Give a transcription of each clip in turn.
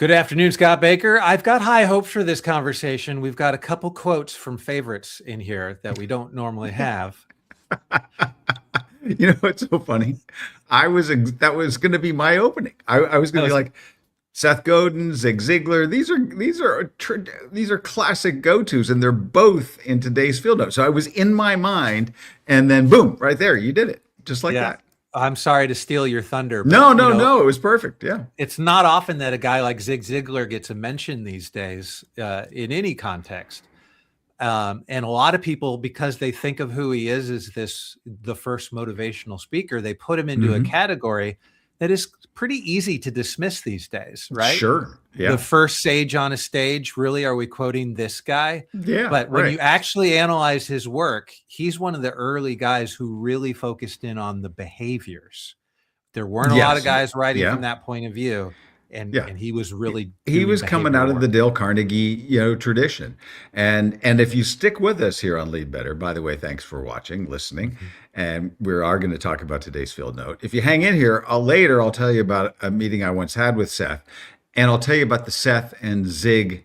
Good afternoon, Scott Baker. I've got high hopes for this conversation. We've got a couple quotes from favorites in here that we don't normally have. You know what's so funny? That was going to be my opening. I was going to be like Seth Godin, Zig Ziglar. These are classic go-tos, and they're both in today's field notes. So I was in my mind, and then boom, right there, you did it, just like that. I'm sorry to steal your thunder. But, no, it was perfect. Yeah, it's not often that a guy like Zig Ziglar gets a mention these days in any context. And a lot of people, because they think of who he is as the first motivational speaker, they put him into a category that is pretty easy to dismiss these days, right? Sure. Yeah. The first sage on a stage, really, are we quoting this guy? Yeah. But when you actually analyze his work, he's one of the early guys who really focused in on the behaviors. There weren't a lot of guys writing from that point of view. And he was really he was coming out of the Dale Carnegie, tradition. And if you stick with us here on Lead Better, by the way, thanks for watching, listening. And we are going to talk about today's field note. If you hang in here, I'll tell you about a meeting I once had with Seth, and I'll tell you about the Seth and Zig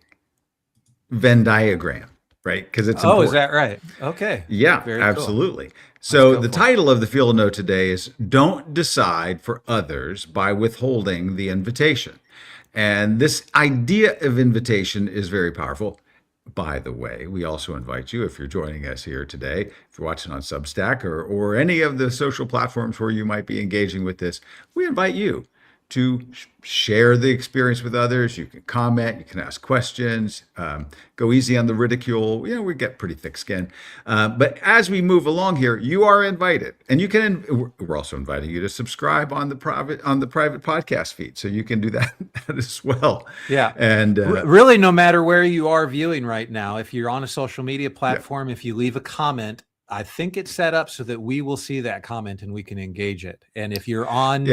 Venn diagram, right? Because it's important. Is that right? Okay. Yeah, very absolutely. Cool. So the title of the field note today is Don't Decide for Others by Withholding the Invitation. And this idea of invitation is very powerful. By the way, we also invite you, if you're joining us here today, if you're watching on Substack or any of the social platforms where you might be engaging with this, we invite you to share the experience with others. You can comment, you can ask questions, go easy on the ridicule. We get pretty thick skin. But as we move along here, you are invited, and you can. We're also inviting you to subscribe on the private podcast feed, so you can do that as well. Yeah, and really, no matter where you are viewing right now, if you're on a social media platform, if you leave a comment, I think it's set up so that we will see that comment and we can engage it. And if you're on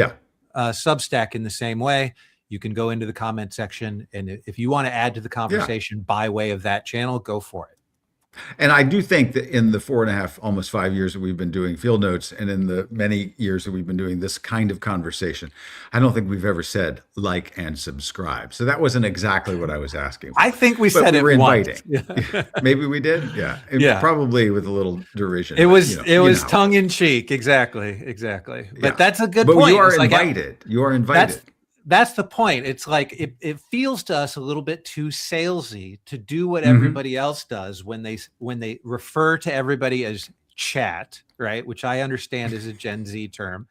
Substack in the same way, you can go into the comment section, and if you want to add to the conversation by way of that channel, go for it. And I do think that in the 4.5, almost 5 years that we've been doing field notes, and in the many years that we've been doing this kind of conversation, I don't think we've ever said like and subscribe. So that wasn't exactly what I was asking for. I think we said it once. Maybe we did. Yeah. Probably with a little derision. It was tongue in cheek. Exactly. But that's a good point. But you are invited. You are invited. That's the point. It's like it feels to us a little bit too salesy to do what everybody else does when they refer to everybody as chat, right? Which I understand is a Gen Z term.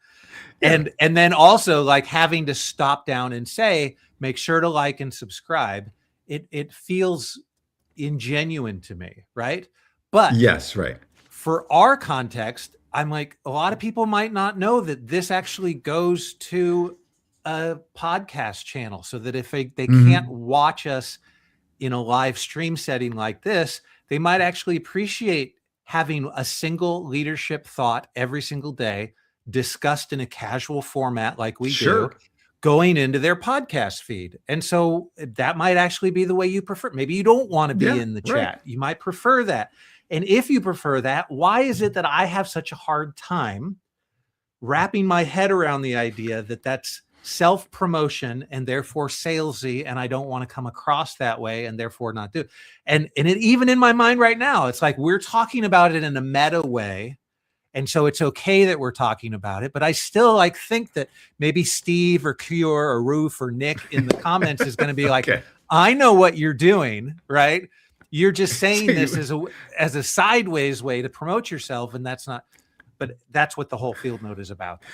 And then also like having to stop down and say, make sure to like and subscribe. It feels ingenuine to me, right? But yes, right. For our context, I'm like, a lot of people might not know that this actually goes to a podcast channel, so that if they can't watch us in a live stream setting like this, they might actually appreciate having a single leadership thought every single day discussed in a casual format like we do, going into their podcast feed. And so that might actually be the way you prefer. Maybe you don't want to be in the chat. You might prefer that. And if you prefer that, why is it that I have such a hard time wrapping my head around the idea that that's self-promotion and therefore salesy, and I don't want to come across that way and therefore not do. And even in my mind right now, it's like we're talking about it in a meta way. And so it's okay that we're talking about it, but I still think that maybe Steve or Cure or Roof or Nick in the comments is going to be like, I know what you're doing, right? You're just saying this as a sideways way to promote yourself. And that's not, but that's what the whole field note is about today.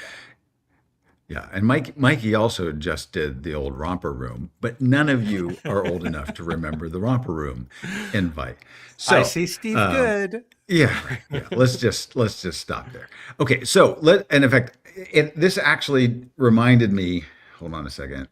Yeah, and Mikey also just did the old romper room, but none of you are old enough to remember the romper room invite. So I see Steve Good. Yeah. Let's just stop there. Okay, so and in fact, this actually reminded me. Hold on a second.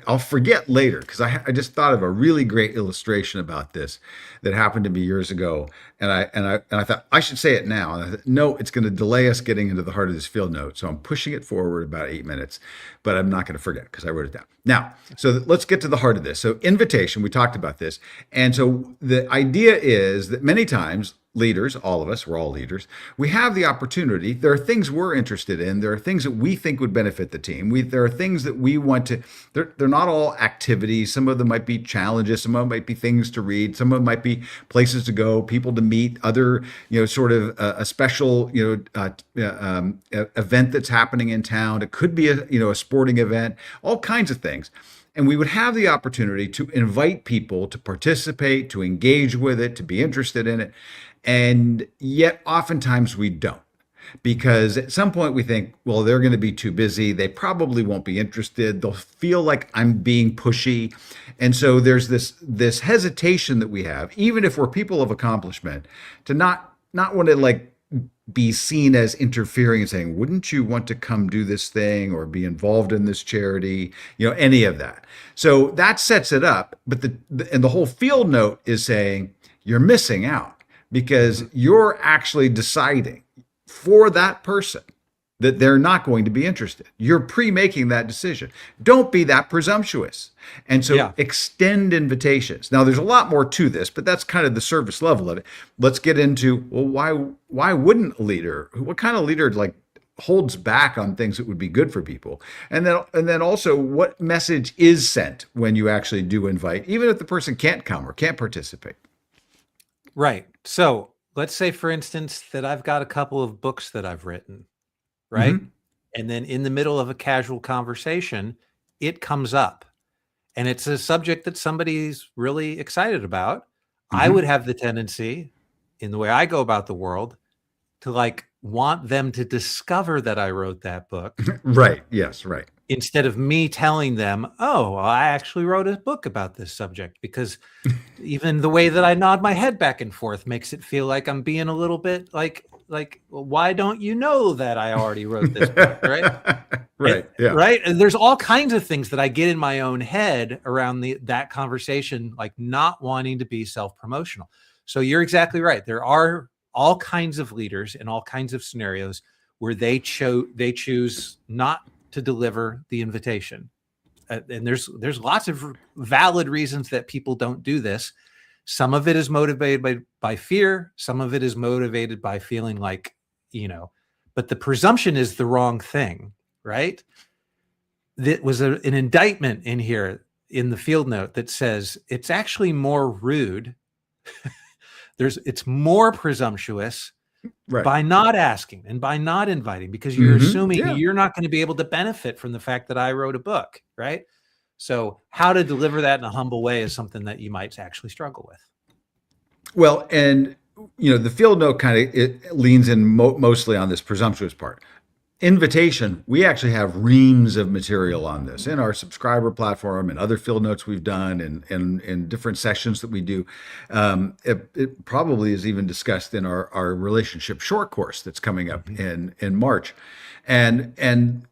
I'll forget later because I just thought of a really great illustration about this that happened to me years ago, and I thought I should say it now. And I thought, no, it's going to delay us getting into the heart of this field note, so I'm pushing it forward about 8 minutes, but I'm not going to forget because I wrote it down. Now, so let's get to the heart of this. So invitation, we talked about this, and so the idea is that many times leaders, all of us, we're all leaders, we have the opportunity. There are things we're interested in. There are things that we think would benefit the team. There are things that we want to, they're not all activities. Some of them might be challenges. Some of them might be things to read. Some of them might be places to go, people to meet, other, sort of a special, event that's happening in town. It could be a sporting event, all kinds of things. And we would have the opportunity to invite people to participate, to engage with it, to be interested in it. And yet oftentimes we don't, because at some point we think, well, they're going to be too busy. They probably won't be interested. They'll feel like I'm being pushy. And so there's this hesitation that we have, even if we're people of accomplishment, to not want to be seen as interfering and saying, wouldn't you want to come do this thing or be involved in this charity, any of that. So that sets it up. But the whole field note is saying you're missing out, because you're actually deciding for that person that they're not going to be interested. You're pre-making that decision. Don't be that presumptuous. And so extend invitations. Now, there's a lot more to this, but that's kind of the service level of it. Let's get into, well, why wouldn't a leader, what kind of leader holds back on things that would be good for people? And then also, what message is sent when you actually do invite, even if the person can't come or can't participate? Right. So let's say, for instance, that I've got a couple of books that I've written. Right. Mm-hmm. And then in the middle of a casual conversation, it comes up and it's a subject that somebody's really excited about. Mm-hmm. I would have the tendency, in the way I go about the world, to want them to discover that I wrote that book. Right. Yes. Right. Instead of me telling them, oh, well, I actually wrote a book about this subject, because even the way that I nod my head back and forth makes it feel like I'm being a little bit like, well, why don't you know that I already wrote this book, right? Right. Yeah. Right. And there's all kinds of things that I get in my own head around that conversation, not wanting to be self-promotional. So you're exactly right. There are all kinds of leaders in all kinds of scenarios where they choose not to deliver the invitation. And there's lots of valid reasons that people don't do this. Some of it is motivated by fear. Some of it is motivated by feeling but the presumption is the wrong thing, right? That was an indictment in here in the field note that says it's actually more rude. It's more presumptuous, right, by not asking and by not inviting, because you're assuming you're not going to be able to benefit from the fact that I wrote a book, right? So how to deliver that in a humble way is something that you might actually struggle with. Well, and the field note it leans in mostly on this presumptuous part. Invitation, we actually have reams of material on this in our subscriber platform and other field notes we've done and in different sessions that we do. It probably is even discussed in our relationship short course that's coming up in March. And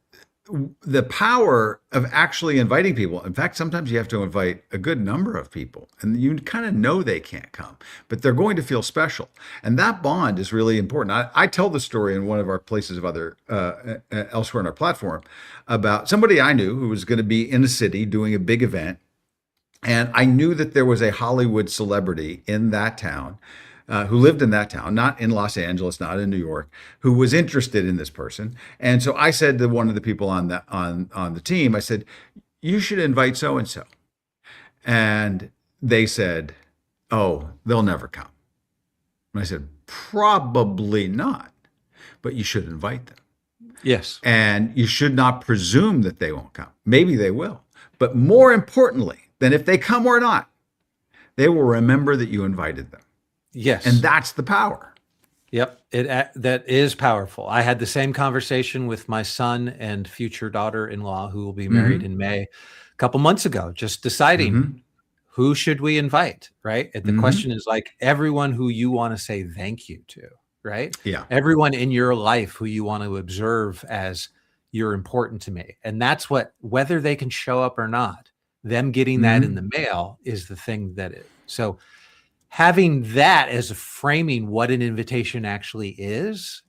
the power of actually inviting people. In fact, sometimes you have to invite a good number of people, and you kind of know they can't come, but they're going to feel special. And that bond is really important. I tell the story in one of our places of other elsewhere in our platform about somebody I knew who was going to be in a city doing a big event. And I knew that there was a Hollywood celebrity in that town who lived in that town, not in Los Angeles, not in New York, who was interested in this person. And so I said to one of the people on the team, I said, you should invite so-and-so. And they said, oh, they'll never come. And I said, probably not, but you should invite them. Yes. And you should not presume that they won't come. Maybe they will. But more importantly than if they come or not, they will remember that you invited them. Yes. And that's the power. Yep. That is powerful. I had the same conversation with my son and future daughter-in-law, who will be married in May, a couple months ago, just deciding who should we invite, right? And the question is everyone who you want to say thank you to, right? Yeah. Everyone in your life who you want to observe as you're important to me. And that's whether they can show up or not, them getting that in the mail is the thing so having that as a framing what an invitation actually is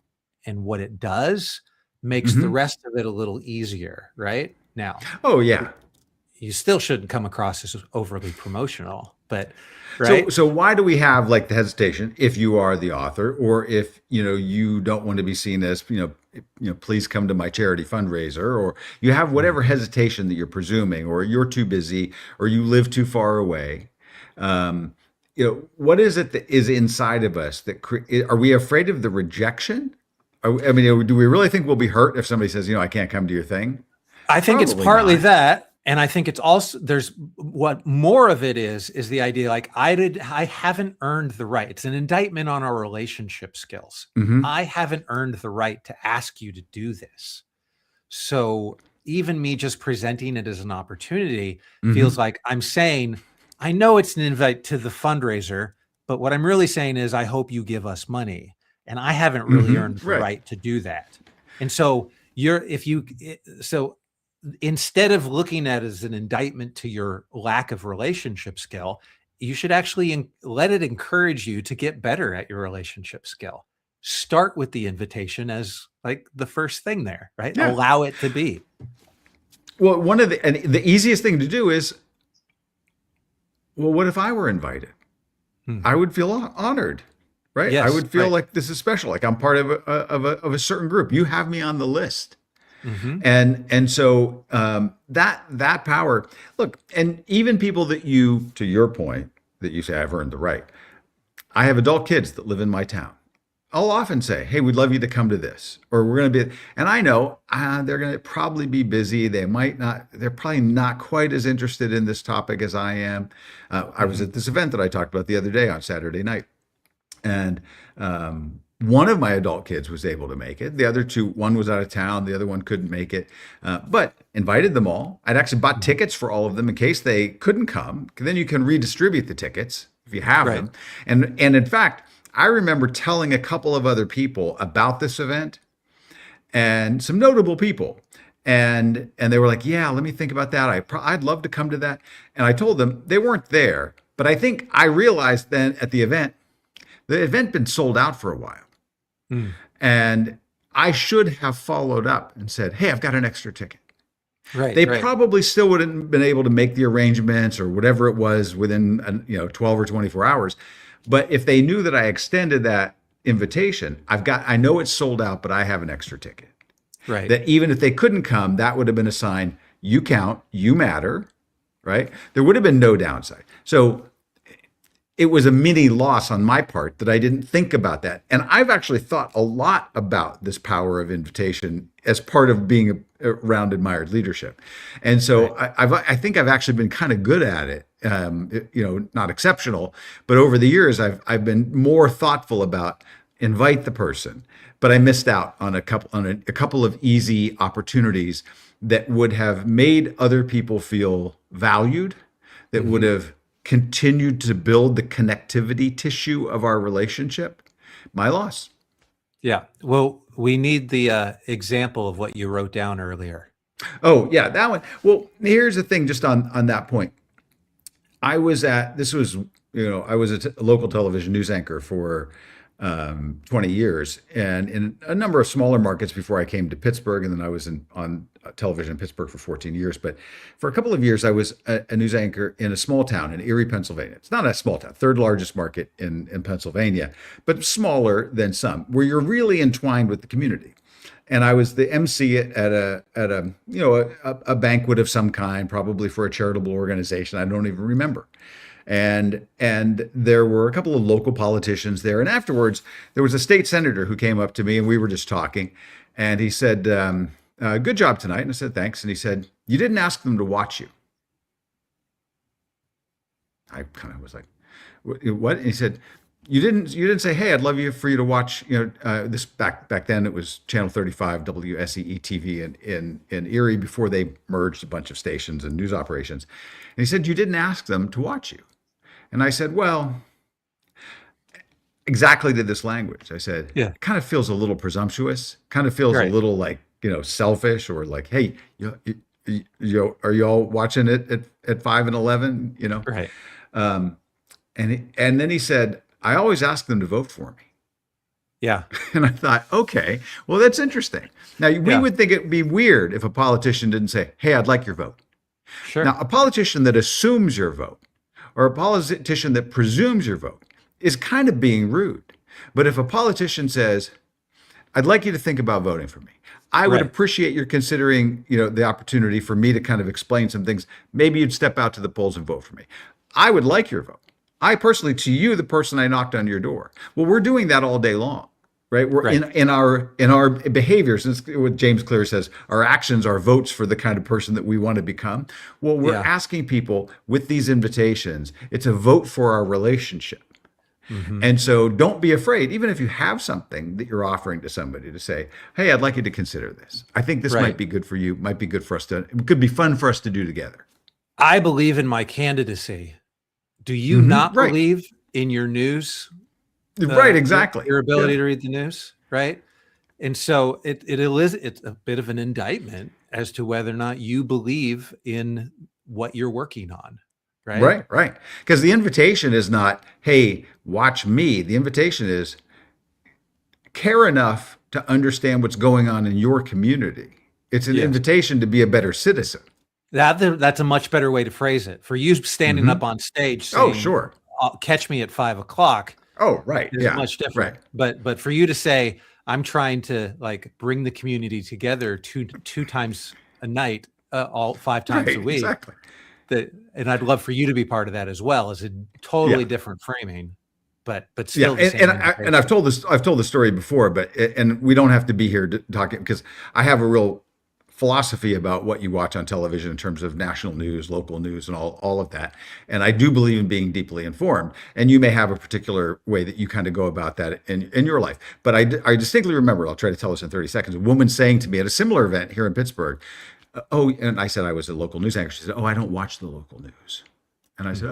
and what it does makes the rest of it a little easier, right? Now, oh yeah, you still shouldn't come across as overly promotional. but right. So why do we have like the hesitation if you are the author, or if you don't want to be seen as please come to my charity fundraiser, or you have whatever hesitation that you're presuming, or you're too busy, or you live too far away. What is it that is inside of us that are we afraid of the rejection? I mean, do we really think we'll be hurt if somebody says, I can't come to your thing? I think it's Probably partly not. that. And I think it's also, there's what more of it is the idea, like I haven't earned the right. It's an indictment on our relationship skills. I haven't earned the right to ask you to do this. So even me just presenting it as an opportunity feels like I'm saying, I know it's an invite to the fundraiser, but what I'm really saying is, I hope you give us money. And I haven't really earned the right to do that. And so instead of looking at it as an indictment to your lack of relationship skill, you should actually let it encourage you to get better at your relationship skill. Start with the invitation as like the first thing there, right? Yeah. Allow it to be. Well, the easiest thing to do is, well, what if I were invited? I would feel honored, right? Yes, I would feel right. like this is special, like I'm part of a certain group. You have me on the list. And so that power, look, and even people that to your point, that you say I've earned the right. I have adult kids that live in my town. I'll often say, hey, we'd love you to come to this, or we're going to be, and I know they're going to probably be busy. They're probably not quite as interested in this topic as I am. I was at this event that I talked about the other day on Saturday night, and one of my adult kids was able to make it. The other two, one was out of town. The other one couldn't make it, but invited them all. I'd actually bought tickets for all of them in case they couldn't come. Then you can redistribute the tickets if you have them. And in fact, I remember telling a couple of other people about this event, and some notable people. And they were like, yeah, let me think about that. I'd love to come to that. And I told them they weren't there. But I think I realized then at the event had been sold out for a while. And I should have followed up and said, hey, I've got an extra ticket. They probably still wouldn't have been able to make the arrangements or whatever it was within 12 or 24 hours. But if they knew that I extended that invitation, I know it's sold out, but I have an extra ticket. Right. That even if they couldn't come, that would have been a sign, you count, you matter, right? There would have been no downside. So it was a mini loss on my part that I didn't think about that. And I've actually thought a lot about this power of invitation as part of being around admired leadership. And so I think I've actually been kind of good at it. Not exceptional, but over the years, I've been more thoughtful about invite the person, but I missed out on a couple of easy opportunities that would have made other people feel valued, that would have continued to build the connectivity tissue of our relationship. My loss. Yeah. Well, we need the example of what you wrote down earlier. Oh yeah, that one. Well, here's the thing, just on that point. I was a local television news anchor for 20 years, and in a number of smaller markets before I came to Pittsburgh, and then I was on television in Pittsburgh for 14 years. But for a couple of years, I was a news anchor in a small town in Erie, Pennsylvania. It's not a small town, third largest market in Pennsylvania, but smaller than some, where you're really entwined with the community. And I was the MC at a banquet of some kind, probably for a charitable organization. I don't even remember. And there were a couple of local politicians there. And afterwards, there was a state senator who came up to me, and we were just talking. And he said, good job tonight. And I said, thanks. And he said, you didn't ask them to watch you. I kind of was like, what? And he said, you didn't say, hey, I'd love for you to watch, this back then it was Channel 35 WSEE TV in Erie, before they merged a bunch of stations and news operations. And he said, you didn't ask them to watch you. And I said, well, exactly to this language. I said, it kind of feels a little presumptuous, kind of feels a little like, selfish, or like, hey, are you all watching it at 5 and 11, Right. And then he said, I always ask them to vote for me. Yeah. And I thought, okay, well, that's interesting. Now, we would think it'd be weird if a politician didn't say, hey, I'd like your vote. Sure. Now, a politician that assumes your vote, or a politician that presumes your vote is kind of being rude. But if a politician says, I'd like you to think about voting for me. I would Right. appreciate your considering, the opportunity for me to kind of explain some things. Maybe you'd step out to the polls and vote for me. I would like your vote. I personally, to you, the person I knocked on your door. Well, we're doing that all day long, right? We're Right. in our behaviors. It's what James Clear says, our actions are votes for the kind of person that we want to become. Well, we're Yeah. asking people with these invitations, it's a vote for our relationship. Mm-hmm. And so don't be afraid, even if you have something that you're offering to somebody, to say, hey, I'd like you to consider this. I think this Right. might be good for you, might be good for us it could be fun for us to do together. I believe in my candidacy. Do you not Right. believe in your news? Right, exactly. Your ability Yeah. to read the news, right? And so it's a bit of an indictment as to whether or not you believe in what you're working on, right? Right, right. Because the invitation is not, hey, watch me. The invitation is care enough to understand what's going on in your community. It's an Yes. invitation to be a better citizen. That's a much better way to phrase it. For you standing up on stage Oh, saying, sure. catch me at 5 o'clock, Oh, right. is Yeah. much different. Right. But for you to say, I'm trying to like bring the community together two times a night, all 5 times a Right. week. Exactly. And I'd love for you to be part of that as well, as a totally Yeah. different framing, but Yeah, still the same. and I've told the story before, and we don't have to be here to talk it because I have a real philosophy about what you watch on television in terms of national news, local news, and all of that. And I do believe in being deeply informed. And you may have a particular way that you kind of go about that in your life. But I distinctly remember, I'll try to tell this in 30 seconds, a woman saying to me at a similar event here in Pittsburgh, and I said I was a local news anchor. She said, I don't watch the local news. And I said,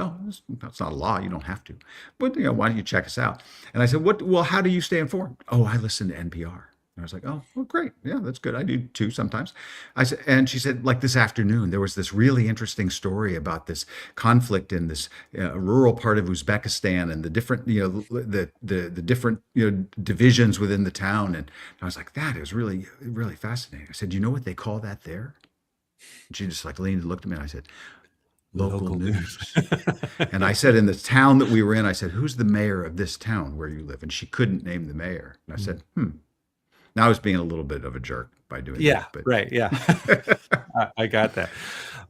that's not a law. You don't have to. But, why don't you check us out? And I said, well, how do you stay informed? Oh, I listen to NPR. And I was like, oh, well, great. Yeah, that's good. I do too sometimes. I said, and she said, like this afternoon, there was this really interesting story about this conflict in this rural part of Uzbekistan and the different, the different, divisions within the town. And I was like, that is really, really fascinating. I said, you know what they call that there? And she just like leaned and looked at me and I said, local news. And I said, in the town that we were in, I said, who's the mayor of this town where you live? And she couldn't name the mayor. And I said, Now I was being a little bit of a jerk by doing that. But. Right. Yeah. I got that.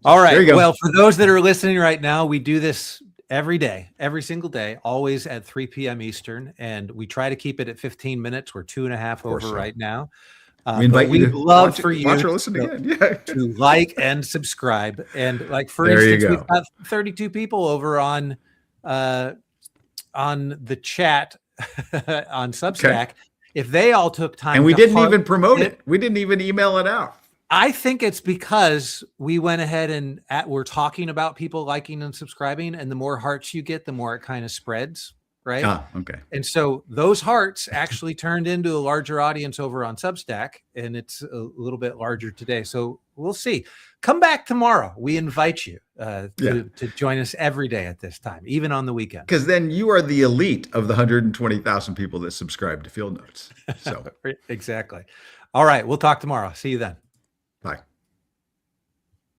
All right. There you go. Well, for those that are listening right now, we do this every day, every single day, always at 3 p.m. Eastern. And we try to keep it at 15 minutes. We're 2.5 over right now. We invite you to love for watch you or listen again. Yeah. to like and subscribe. And like, for There you instance, go. we've got 32 people over on the chat on Substack. Okay. If they all took time, And we to didn't heart even promote it. We didn't even email it out. I think it's because we went ahead and we're talking about people liking and subscribing, and the more hearts you get, the more it kind of spreads, right? Ah, okay. And so those hearts actually turned into a larger audience over on Substack, and it's a little bit larger today. So we'll see. Come back tomorrow. We invite you to join us every day at this time, even on the weekend. Because then you are the elite of the 120,000 people that subscribe to Field Notes. So Exactly. All right. We'll talk tomorrow. See you then.